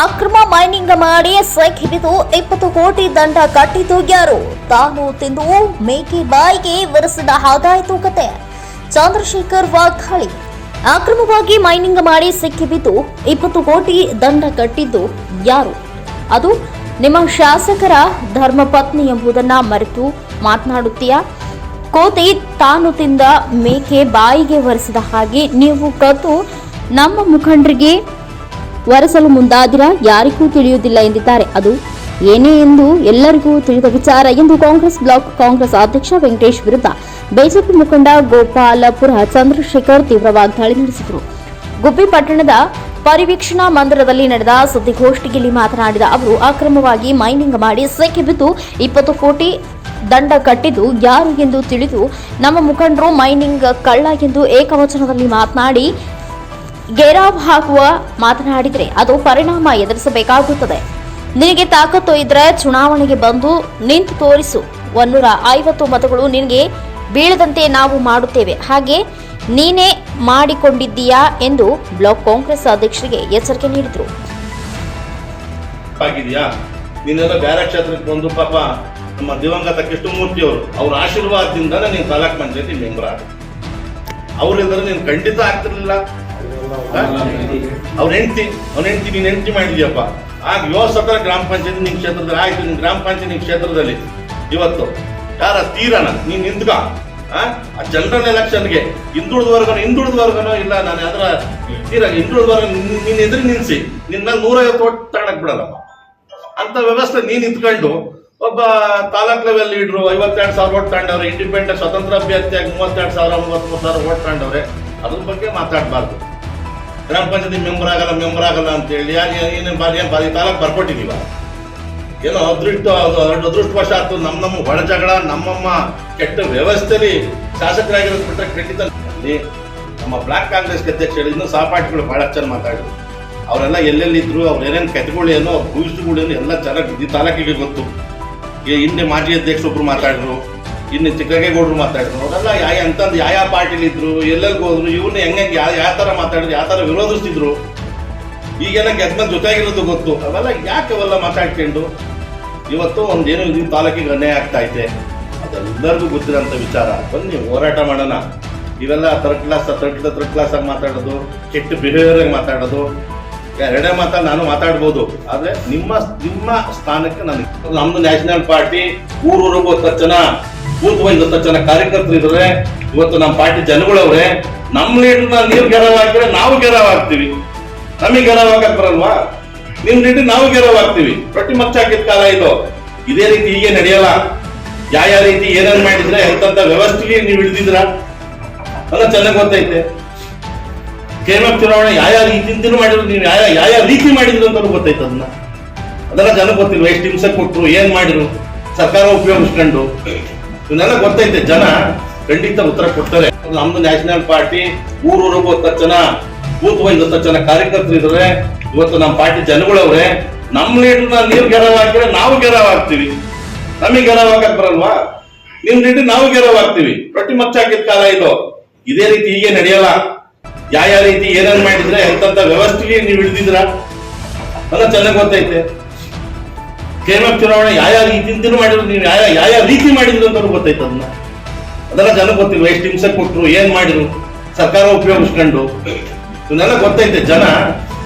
ಅಕ್ರಮ ಮೈನಿಂಗ್ ಮಾಡಿ ಸೈಕ್ ಹಿಡಿದು 20 ಕೋಟಿ ದಂಡ ಕಟ್ಟಿದ್ದು ಯಾರು? ತಾನು ತಿಂದು ಮೇಕೆ ಬಾಯಿಗೆ ಒರೆಸಿದ ಆದಾಯ ಕತೆ. ಚಂದ್ರಶೇಖರ್ ವಾಗ್ದಾಳಿ. ಅಕ್ರಮವಾಗಿ ಮೈನಿಂಗ್ ಮಾಡಿ ಸಿಕ್ಕಿಬಿದ್ದು 20 ಕೋಟಿ ದಂಡ ಕಟ್ಟಿದ್ದು ಯಾರು? ಅದು ನಿಮ್ಮ ಶಾಸಕರ ಧರ್ಮಪತ್ನಿ ಎಂಬುದನ್ನ ಮರೆತು ಮಾತನಾಡುತ್ತೀಯಾ? ಕೋತಿ ತಾನು ತಿಂದ ಮೇಕೆ ಬಾಯಿಗೆ ಒರೆಸಿದ ಹಾಗೆ ನೀವು ಕದ್ದು ನಮ್ಮ ಮುಖಂಡರಿಗೆ ಒರೆಸಲು ಮುಂದಾದಿರಾ? ಯಾರಿಗೂ ತಿಳಿಯುವುದಿಲ್ಲ ಎಂದಿದ್ದಾರೆ. ಅದು ಏನೇ ಎಂದು ಎಲ್ಲರಿಗೂ ತಿಳಿದ ವಿಚಾರ ಎಂದು ಕಾಂಗ್ರೆಸ್ ಬ್ಲಾಕ್ ಕಾಂಗ್ರೆಸ್ ಅಧ್ಯಕ್ಷ ವೆಂಕಟೇಶ್ ವಿರುದ್ಧ ಬಿಜೆಪಿ ಮುಖಂಡ ಗೋಪಾಲಪುರ ಚಂದ್ರಶೇಖರ್ ತೀವ್ರ ವಾಗ್ದಾಳಿ ನಡೆಸಿದರು. ಗುಬ್ಬಿ ಪಟ್ಟಣದ ಪರಿವೀಕ್ಷಣಾ ಮಂದಿರದಲ್ಲಿ ನಡೆದ ಸುದ್ದಿಗೋಷ್ಠಿಯಲ್ಲಿ ಮಾತನಾಡಿದ ಅವರು, ಅಕ್ರಮವಾಗಿ ಮೈನಿಂಗ್ ಮಾಡಿ ಸಿಕ್ಕಿಬಿದ್ದು 20 ಕೋಟಿ ದಂಡ ಕಟ್ಟಿದ್ದು ಯಾರು ಎಂದು ತಿಳಿದು ನಮ್ಮ ಮುಖಂಡರು ಮೈನಿಂಗ್ ಕಳ್ಳ ಎಂದು ಏಕವಚನದಲ್ಲಿ ಮಾತನಾಡಿ ಗೆರಾವ್ ಹಾಕುವ ಮಾತನಾಡಿದರೆ ಅದು ಪರಿಣಾಮ ಎದುರಿಸಬೇಕಾಗುತ್ತದೆ. ನಿನಗೆ ತಾಕತ್ತು ಇದ್ರೆ ಚುನಾವಣೆಗೆ ಬಂದು ನಿಂತು ತೋರಿಸು. 150 ಮತಗಳು ನಿನಗೆ ಬೀಳದಂತೆ ನಾವು ಮಾಡುತ್ತೇವೆ. ಹಾಗೆ ನೀನೇ ಮಾಡಿಕೊಂಡಿದ್ದೀಯಾ ಎಂದು ಬ್ಲಾಕ್ ಕಾಂಗ್ರೆಸ್ ಅಧ್ಯಕ್ಷರಿಗೆ ಎಚ್ಚರಿಕೆ ನೀಡಿದರು. ಬೇರೆ ಕ್ಷೇತ್ರಕ್ಕೆ ಬಂದು ಪಾಪ ನಮ್ಮ ದಿವಂಗತ ಕೃಷ್ಣಮೂರ್ತಿ ಅವರು ಅವ್ರ ಆಶೀರ್ವಾದದಿಂದ ನೀನು ತಾಲೂಕ್ ಪಂಚಾಯತಿ ಮೆಂಬರ್ ಆಗ. ಅವ್ರಿದ್ರೆ ನೀನು ಖಂಡಿತ ಆಗ್ತಿರ್ಲಿಲ್ಲ. ಅವ್ರ ಹೆಂಡತಿ ನೀನ್ ಹೆಂಡತಿ ಮಾಡಿದ್ಯಪ್ಪ. ಆಗ 7 ಗ್ರಾಮ ಪಂಚಾಯತಿ ನಿಮ್ ಕ್ಷೇತ್ರದಲ್ಲಿ ಆಯ್ತು. ನಿಮ್ ಗ್ರಾಮ ಪಂಚಾಯತಿ ನಿಮ್ ಕ್ಷೇತ್ರದಲ್ಲಿ ಇವತ್ತು ಯಾರ ತೀರಣ ನೀನ್ ನಿಂತ್ಕ ಆ ಜನರಲ್ ಎಲೆಕ್ಷನ್ಗೆ ಹಿಂದುಳಿದವರ್ಗನೋ ಇಲ್ಲ ನಾನು ಅದರ ತೀರ ಹಿಂದುಳಿದವರ್ಗ ನೀನ್ ಎದುರು ನಿಲ್ಸಿ ನಿನ್ನ 150 ಓಟ್ ತಗೊಳಕ್ ಬಿಡಲ್ಲಪ್ಪ ಅಂತ ವ್ಯವಸ್ಥೆ ನೀನ್ ನಿಂತ್ಕೊಂಡು ಒಬ್ಬ ತಾಲೂಕ್ ಲೆವೆಲ್ ಲೀಡ್ರು 52,000 ಓಟ್ ತಗೊಂಡವ್ರೆ. ಇಂಡಿಪೆಂಡೆಂಟ್ ಸ್ವತಂತ್ರ ಅಭ್ಯರ್ಥಿಯಾಗಿ 32,000 ಓಟ್ ತಗೊಂಡವ್ರೆ. ಅದ್ರ ಬಗ್ಗೆ ಮಾತಾಡಬಾರ್ದು. ಗ್ರಾಮ ಪಂಚಾಯತಿ ಮೆಂಬರ್ ಆಗಲ್ಲ ಅಂತ ಹೇಳಿ ಏನೇನು ಬಾರಿ ತಾಲೂಕ್ ಬರ್ಕೊಟ್ಟಿದೀವ. ಏನೋ ಅದೃಷ್ಟವಶಾತ್ ನಮ್ಮ ಒಳ ಜಗಳ ನಮ್ಮಮ್ಮ ಕೆಟ್ಟ ವ್ಯವಸ್ಥೆಯಲ್ಲಿ ಶಾಸಕರಾಗಿರೋದು ಬಿಟ್ಟರೆ ಖಂಡಿತ. ನಮ್ಮ ಬ್ಲಾಕ್ ಕಾಂಗ್ರೆಸ್ ಅಧ್ಯಕ್ಷ ಇನ್ನೂ ಸಹಪಾಠಿಗಳು ಬಹಳ ಚೆನ್ನಾಗಿ ಮಾತಾಡಿದ್ರು. ಅವರೆಲ್ಲ ಎಲ್ಲೆಲ್ಲಿದ್ರು ಅವ್ರು ಏನೇನು ಕೆತ್ತಗಳು ಏನೋ ಭವಿಷ್ಯಗಳು ಏನೋ ಎಲ್ಲ ಚೆನ್ನಾಗಿ ಈ ತಾಲೂಕಿಗೆ ಗೊತ್ತು. ಹಿಂದೆ ಮಾಜಿ ಅಧ್ಯಕ್ಷರೊಬ್ರು ಮಾತಾಡಿದ್ರು, ಇನ್ನು ಚಿಕ್ಕಗೇಗೌಡರು ಮಾತಾಡಿದ್ರು. ಅವರೆಲ್ಲ ಯಾವ ಪಾರ್ಟಿಲಿ ಇದ್ರು, ಎಲ್ಲೆಲ್ಲಿ ಹೋದ್ರು, ಇವ್ರನ್ನ ಹೆಂಗೆ ಯಾವ ತರ ಮಾತಾಡಿದ್ರು, ಯಾವ ತರ ವಿರೋಧಿಸ್ತಿದ್ರು. ಈಗೆಲ್ಲ ಗೆದ್ಮೇಲೆ ಜೊತೆಗಿರೋದು ಗೊತ್ತು. ಅವೆಲ್ಲ ಯಾಕೆ ಅವೆಲ್ಲ ಮಾತಾಡ್ಕೊಂಡು ಇವತ್ತು ಒಂದೇನು ನಿಮ್ಮ ತಾಲೂಕಿಗೆ ಅನ್ಯಾಯ ಆಗ್ತಾ ಐತೆ ಅದೆಲ್ಲರಿಗೂ ಗೊತ್ತಿರೋಂಥ ವಿಚಾರ. ಬನ್ನಿ ಹೋರಾಟ ಮಾಡೋಣ. ಇವೆಲ್ಲ ಥರ್ಡ್ ಕ್ಲಾಸ್ ಆಗಿ ಮಾತಾಡೋದು, ಕೆಟ್ಟ ಬಿಹೇವಿಯರ್ ಆಗಿ ಮಾತಾಡೋದು, ಎರಡೇ ನಾನು ಮಾತಾಡ್ಬೋದು. ಆದ್ರೆ ನಿಮ್ಮ ಸ್ಥಾನಕ್ಕೆ ನಮ್ದು ನ್ಯಾಷನಲ್ ಪಾರ್ಟಿ ಊರೂರಿಗೆ 10 ಜನ ಬೂತ್ ವೈಸ್ 10 ಜನ ಕಾರ್ಯಕರ್ತರು ಇದ್ರೆ ಇವತ್ತು ನಮ್ಮ ಪಾರ್ಟಿ ಜನಗಳವ್ರೆ. ನಮ್ಮ ಲೀಡರ್ನ ನೀವು ಗೆರವ್ ಹಾಕಿದ್ರೆ ನಾವು ಗೆರವ್ ಹಾಕ್ತಿವಿ. ನಮಗೆ ಗೆರವ್ ಹಾಕಕ್ ಬರಲ್ವಾ? ನಿಮ್ ಲೀಡರ್ ನಾವು ಗೆರವ್ ಹಾಕ್ತಿವಿ. ರೊಟ್ಟಿ ಮಚ್ಚ ಹಾಕಿದ ಕಾಲ ಇದು. ಇದೇ ರೀತಿ ಹೀಗೆ ನಡೆಯಲ್ಲ. ಯಾವ ರೀತಿ ಏನೇನ್ ಮಾಡಿದ್ರೆ ಎಂತ ವ್ಯವಸ್ಥೆಗೆ ನೀವು ಹಿಡಿದಿದ್ರ ಅಲ್ಲ ಚೆನ್ನಾಗಿ ಗೊತ್ತೈತೆ. KMF ಚುನಾವಣೆ ಯಾವ ರೀತಿ ಮಾಡಿದ್ರು, ನೀವು ಯಾವ ರೀತಿ ಮಾಡಿದ್ರು ಅಂತ ಗೊತ್ತೈತೆ. ಅದೆಲ್ಲ ಜನ ಗೊತ್ತಿಲ್ವ? ಎಷ್ಟು ಹಿಂಸೆ ಕೊಟ್ರು, ಏನ್ ಮಾಡಿದ್ರು, ಸರ್ಕಾರ ಉಪಯೋಗಿಸ್ಕೊಂಡು ಇವನ್ನೆಲ್ಲ ಗೊತ್ತೈತೆ. ಜನ ಖಂಡಿತ ಉತ್ತರ ಕೊಡ್ತಾರೆ. ನಮ್ದು ನ್ಯಾಷನಲ್ ಪಾರ್ಟಿ ಊರೂರಿಗೆ 10 ಜನ ಬೂತ್ ವೈಸ್ 10 ಜನ ಕಾರ್ಯಕರ್ತರು ಇದ್ರೆ ಇವತ್ತು ನಮ್ಮ ಪಾರ್ಟಿ ಜನಗಳವ್ರೆ. ನಮ್ಮ ಲೀಡರ್ನ ನೀವು ಗೆರವ್ ಹಾಕಿದ್ರೆ ನಾವು ಗೆರವ್ ಹಾಕ್ತಿವಿ. ನಮಗೆ ಗೆರವ್ ಹಾಕಕ್ ಬರಲ್ವಾ? ನಿಮ್ ಲೀಡರ್ ನಾವು ಗೆರವ್ ಹಾಕ್ತಿವಿ. ರೊಟ್ಟಿ ಮಚ್ಚ ಹಾಕಿದ ಕಾಲ ಇದು. ಇದೇ ರೀತಿ ಹೀಗೆ ನಡೆಯಲ್ಲ. ಯಾವ ರೀತಿ ಏನೇನ್ ಮಾಡಿದ್ರೆ ಎಂತ ವ್ಯವಸ್ಥೆಗೆ ನೀವು ಹಿಡಿದಿದ್ರ ಅಲ್ಲ ಚೆನ್ನಾಗಿ ಗೊತ್ತೈತೆ. KMF ಚುನಾವಣೆ ಯಾವ ರೀತಿ ಮಾಡಿದ್ರು, ನೀವು ಯಾವ ರೀತಿ ಮಾಡಿದ್ರು ಅಂತ ಗೊತ್ತೈತೆ. ಅದೆಲ್ಲ ಜನ ಗೊತ್ತಿಲ್ವ? ಎಷ್ಟು ಹಿಂಸೆ ಕೊಟ್ರು, ಏನ್ ಮಾಡಿದ್ರು, ಸರ್ಕಾರ ಉಪಯೋಗಿಸ್ಕೊಂಡು ಇವನ್ನೆಲ್ಲ ಗೊತ್ತೈತೆ. ಜನ